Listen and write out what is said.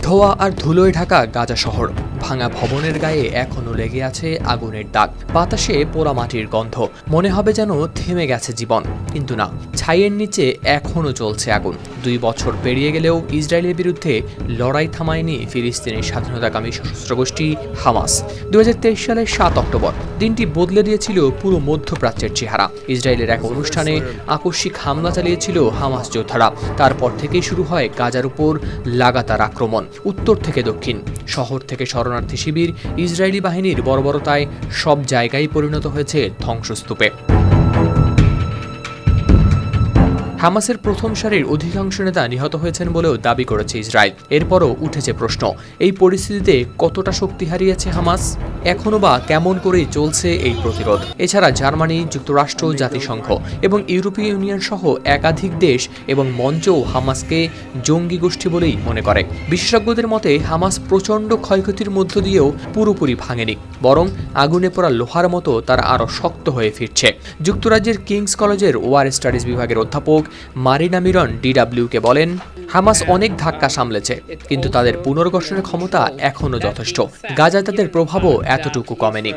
ধোঁয়া আর ধুলোয় ঢাকা গাজা শহর। ভাঙা ভবনের গায়ে এখনো লেগে আছে আগুনের দাগ। বাতাসে পোড়া মাটির গন্ধ। মনে হবে যেন থেমে গেছে জীবন, কিন্তু না, ছাইয়ের নিচে এখনো চলছে আগুন। 2 বছর পেরিয়ে গেলেও ইসরায়েলের বিরুদ্ধে লড়াই থামায়নি ফিলিস্তিনের স্বাধীনতাকামী সশস্ত্র গোষ্ঠী হামাস। 2023 সালের 7 অক্টোবর দিনটি বদলে দিয়েছিল পুরো মধ্যপ্রাচ্যের চেহারা। ইসরায়েলের এক অনুষ্ঠানে আকস্মিক হামলা চালিয়েছিল হামাস যোদ্ধারা। তারপর থেকেই শুরু হয় গাজার উপর লাগাতার আক্রমণ। উত্তর থেকে দক্ষিণ, শহর থেকে শরণার্থী শিবির, ইসরায়েলি বাহিনীর বর্বরতায় সব জায়গায় পরিণত হয়েছে ধ্বংসস্তূপে। হামাসের প্রথম সারির অধিকাংশ নেতা নিহত হয়েছেন বলেও দাবি করেছে ইসরায়েল। এরপরও উঠেছে প্রশ্ন, এই পরিস্থিতিতে কতটা শক্তি হারিয়েছে হামাস? এখনো বা কেমন করেই চলছে এই প্রতিরোধ? এছাড়া জার্মানি, যুক্তরাষ্ট্র, জাতিসংঘ এবং ইউরোপীয় ইউনিয়ন সহ একাধিক দেশ এবং মঞ্চও হামাসকে জঙ্গি গোষ্ঠী বলেই মনে করে। বিশেষজ্ঞদের মতে হামাস প্রচণ্ড ক্ষয়ক্ষতির মধ্য দিয়েও পুরোপুরি ভাঙেনি, বরং আগুনে পোড়া লোহার মতো তারা আরও শক্ত হয়ে ফিরছে। যুক্তরাজ্যের কিংস কলেজের ওয়ার স্টাডিজ বিভাগের অধ্যাপক মারিনা মিরন ডিডব্লিউকে বলেন, হামাস অনেক ধাক্কা সামলেছে, কিন্তু তাদের পুনর্গঠনের ক্ষমতা এখনো যথেষ্ট। গাজায় তাদের প্রভাবও এতটুকু কমেনি।